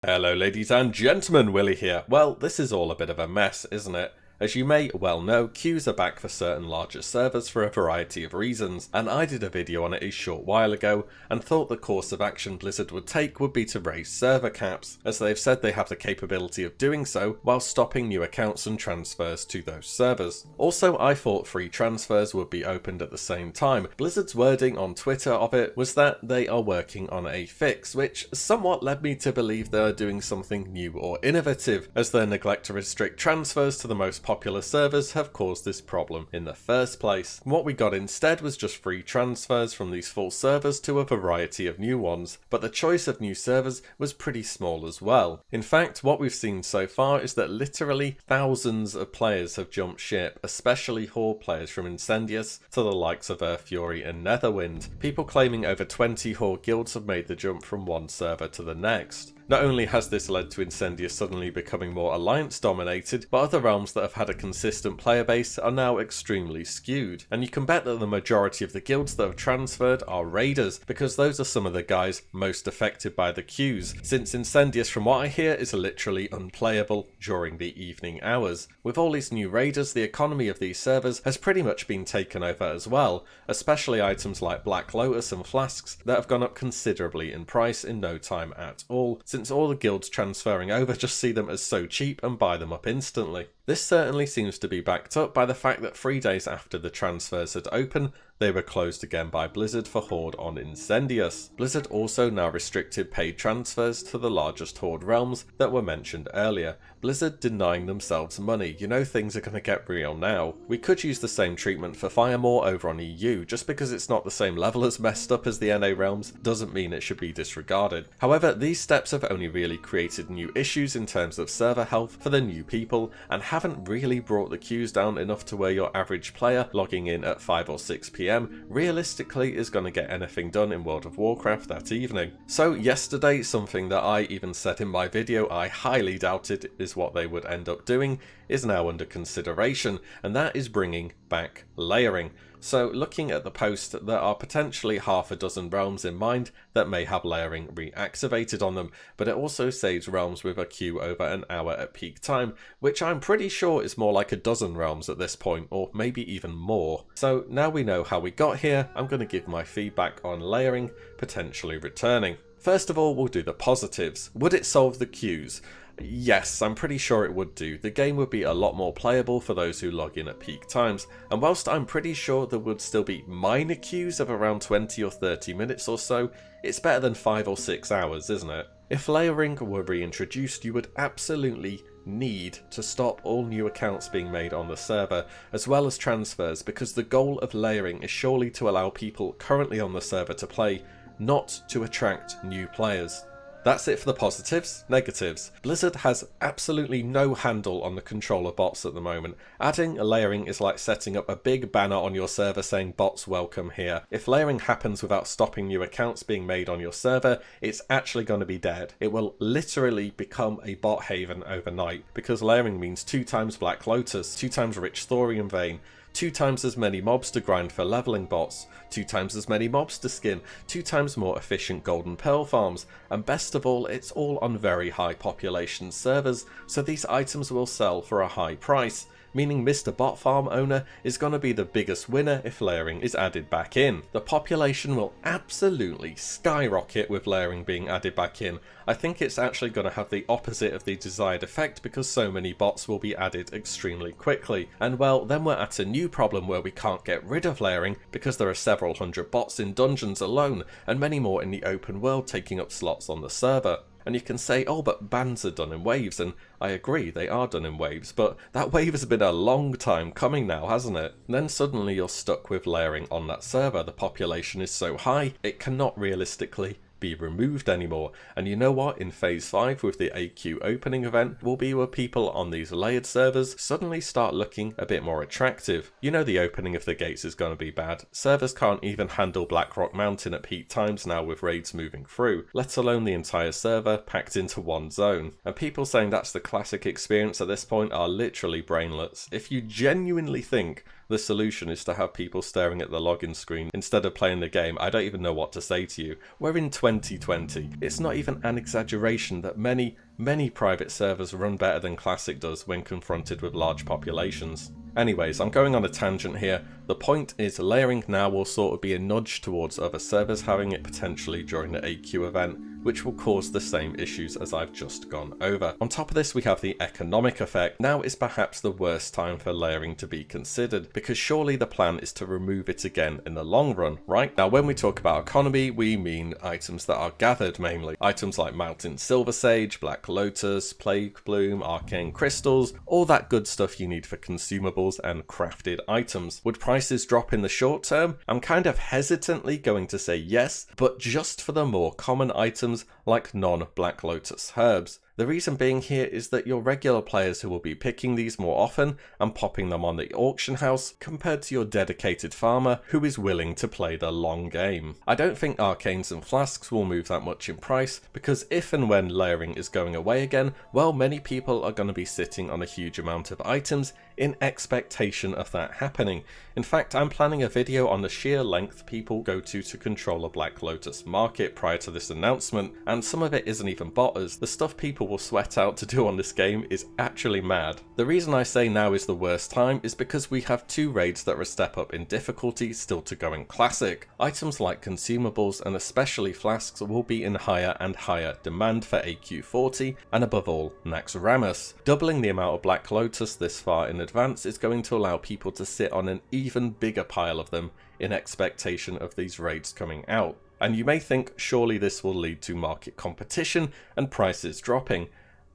Hello ladies and gentlemen, Willie here. Well, this is all a bit of a mess, isn't it? As you may well know, queues are back for certain larger servers for a variety of reasons, and I did a video on it a short while ago and thought the course of action Blizzard would take would be to raise server caps, as they've said they have the capability of doing so while stopping new accounts and transfers to those servers. Also, I thought free transfers would be opened at the same time. Blizzard's wording on Twitter of it was that they are working on a fix, which somewhat led me to believe they are doing something new or innovative, as their neglect to restrict transfers to the most popular servers have caused this problem in the first place. What we got instead was just free transfers from these full servers to a variety of new ones, but the choice of new servers was pretty small as well. In fact, what we've seen so far is that literally thousands of players have jumped ship, especially Horde players from Incendius to the likes of Earth Fury and Netherwind. People claiming over 20 Horde guilds have made the jump from one server to the next. Not only has this led to Incendius suddenly becoming more alliance dominated, but other realms that have had a consistent player base are now extremely skewed. And you can bet that the majority of the guilds that have transferred are raiders, because those are some of the guys most affected by the queues, since Incendius, from what I hear, is literally unplayable during the evening hours. With all these new raiders, the economy of these servers has pretty much been taken over as well, especially items like Black Lotus and flasks that have gone up considerably in price in no time at all, since all the guilds transferring over just see them as so cheap and buy them up instantly. This certainly seems to be backed up by the fact that 3 days after the transfers had opened, they were closed again by Blizzard for Horde on Incendius. Blizzard also now restricted paid transfers to the largest Horde realms that were mentioned earlier. Blizzard denying themselves money. You know things are going to get real now. We could use the same treatment for Firemore over on EU. Just because it's not the same level as messed up as the NA realms doesn't mean it should be disregarded. However, these steps have only really created new issues in terms of server health for the new people, and haven't really brought the queues down enough to where your average player logging in at 5 or 6 PM realistically is going to get anything done in World of Warcraft that evening. So yesterday, something that I even said in my video I highly doubted is what they would end up doing, is now under consideration, and that is bringing back layering. So looking at the post, there are potentially half a dozen realms in mind that may have layering reactivated on them, but it also saves realms with a queue over an hour at peak time, which I'm pretty sure is more like a dozen realms at this point, or maybe even more. So now we know how we got here, I'm going to give my feedback on layering potentially returning. First of all, we'll do the positives. Would it solve the queues? Yes, I'm pretty sure it would do. The game would be a lot more playable for those who log in at peak times, and whilst I'm pretty sure there would still be minor queues of around 20 or 30 minutes or so, it's better than 5 or 6 hours, isn't it? If layering were reintroduced, you would absolutely need to stop all new accounts being made on the server, as well as transfers, because the goal of layering is surely to allow people currently on the server to play, not to attract new players. That's it for the positives. Negatives. Blizzard has absolutely no handle on the controller bots at the moment. Adding layering is like setting up a big banner on your server saying bots welcome here. If layering happens without stopping new accounts being made on your server, it's actually going to be dead. It will literally become a bot haven overnight, because layering means 2 times Black Lotus, 2 times Rich Thorium Vein, 2 times as many mobs to grind for leveling bots, 2 times as many mobs to skin, 2 times more efficient golden pearl farms, and best of all, it's all on very high population servers, so these items will sell for a high price, meaning Mr. Bot Farm owner is going to be the biggest winner if layering is added back in. The population will absolutely skyrocket with layering being added back in. I think it's actually going to have the opposite of the desired effect, because so many bots will be added extremely quickly. And well, then we're at a new problem where we can't get rid of layering, because there are several hundred bots in dungeons alone, and many more in the open world taking up slots on the server. And you can say, oh, but bans are done in waves, and I agree, they are done in waves, but that wave has been a long time coming now, hasn't it? And then suddenly you're stuck with layering on that server. The population is so high, it cannot realistically be removed anymore. And you know what? In Phase 5 with the AQ opening event will be where people on these layered servers suddenly start looking a bit more attractive. You know the opening of the gates is going to be bad. Servers can't even handle Blackrock Mountain at peak times now with raids moving through, let alone the entire server packed into one zone. And people saying that's the classic experience at this point are literally brainless. If you genuinely think the solution is to have people staring at the login screen instead of playing the game, I don't even know what to say to you. We're in 2020. It's not even an exaggeration that many private servers run better than Classic does when confronted with large populations. Anyways, I'm going on a tangent here. The point is, layering now will sort of be a nudge towards other servers having it potentially during the AQ event, which will cause the same issues as I've just gone over. On top of this, we have the economic effect. Now is perhaps the worst time for layering to be considered, because surely the plan is to remove it again in the long run, right? Now, when we talk about economy, we mean items that are gathered mainly. Items like Mountain Silver Sage, Black Lotus, Plague Bloom, Arcane Crystals, all that good stuff you need for consumables and crafted items. Would prices drop in the short term? I'm kind of hesitantly going to say yes, but just for the more common items like non-Black Lotus herbs. The reason being here is that your regular players who will be picking these more often and popping them on the auction house compared to your dedicated farmer who is willing to play the long game. I don't think arcanes and flasks will move that much in price, because if and when layering is going away again, well, many people are going to be sitting on a huge amount of items in expectation of that happening. In fact, I'm planning a video on the sheer length people go to control a Black Lotus market prior to this announcement, and some of it isn't even botters. The stuff people will sweat out to do on this game is actually mad. The reason I say now is the worst time is because we have 2 raids that are a step up in difficulty still to go in Classic. Items like consumables and especially flasks will be in higher and higher demand for AQ40 and above all Naxxramas. Doubling the amount of Black Lotus this far in advance is going to allow people to sit on an even bigger pile of them in expectation of these raids coming out. And you may think surely this will lead to market competition and prices dropping.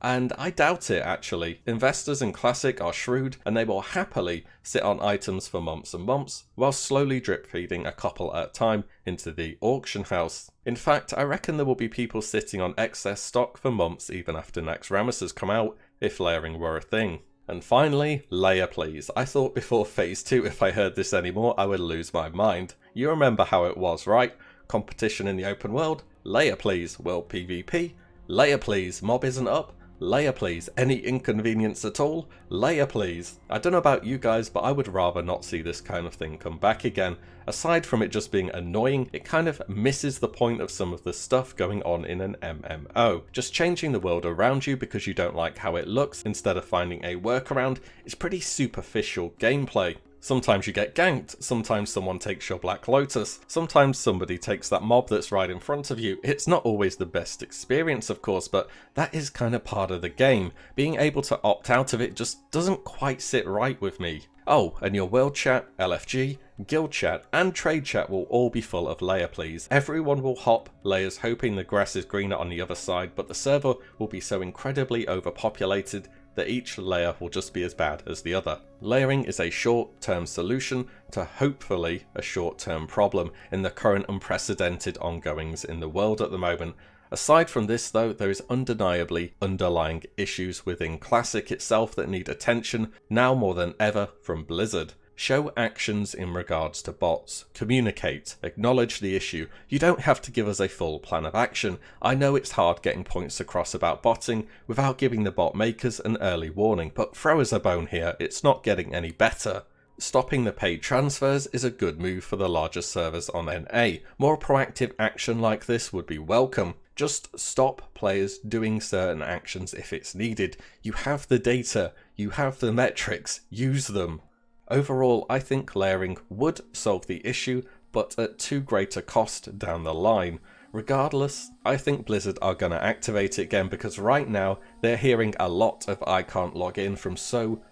And I doubt it actually. Investors in Classic are shrewd and they will happily sit on items for months and months while slowly drip feeding a couple at a time into the auction house. In fact, I reckon there will be people sitting on excess stock for months even after Naxxramas has come out if layering were a thing. And finally, layer please. I thought before phase 2 if I heard this anymore I would lose my mind. You remember how it was, right? Competition in the open world, layer please. World PvP, layer please. Mob isn't up, layer please. Any inconvenience at all, layer please. I don't know about you guys, but I would rather not see this kind of thing come back again. Aside from it just being annoying, it kind of misses the point of some of the stuff going on in an MMO. Just changing the world around you because you don't like how it looks instead of finding a workaround is pretty superficial gameplay. Sometimes you get ganked, sometimes someone takes your Black Lotus, sometimes somebody takes that mob that's right in front of you. It's not always the best experience of course, but that is kind of part of the game. Being able to opt out of it just doesn't quite sit right with me. Oh, and your world chat, LFG, guild chat and trade chat will all be full of layer please. Everyone will hop layers hoping the grass is greener on the other side, but the server will be so incredibly overpopulated that each layer will just be as bad as the other. Layering is a short-term solution to hopefully a short-term problem in the current unprecedented ongoings in the world at the moment. Aside from this though, there is undeniably underlying issues within Classic itself that need attention now more than ever from Blizzard. Show actions in regards to bots. Communicate. Acknowledge the issue. You don't have to give us a full plan of action. I know it's hard getting points across about botting without giving the bot makers an early warning, but throw us a bone here, it's not getting any better. Stopping the paid transfers is a good move for the larger servers on NA. More proactive action like this would be welcome. Just stop players doing certain actions if it's needed. You have the data, you have the metrics, use them. Overall, I think layering would solve the issue, but at too great a cost down the line. Regardless, I think Blizzard are going to activate it again because right now they're hearing a lot of I can't log in from so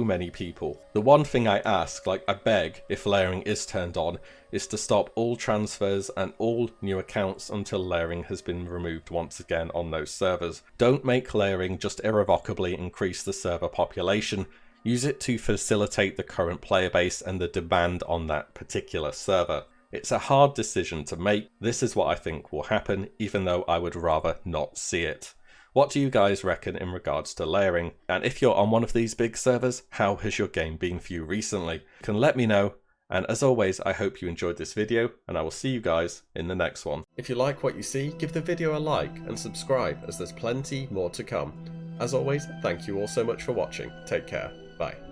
many people. The one thing I ask, like I beg, if layering is turned on, is to stop all transfers and all new accounts until layering has been removed once again on those servers. Don't make layering just irrevocably increase the server population. Use it to facilitate the current player base and the demand on that particular server. It's a hard decision to make. This is what I think will happen, even though I would rather not see it. What do you guys reckon in regards to layering? And if you're on one of these big servers, how has your game been for you recently? You can let me know. And as always, I hope you enjoyed this video, and I will see you guys in the next one. If you like what you see, give the video a like and subscribe, as there's plenty more to come. As always, thank you all so much for watching. Take care. Bye.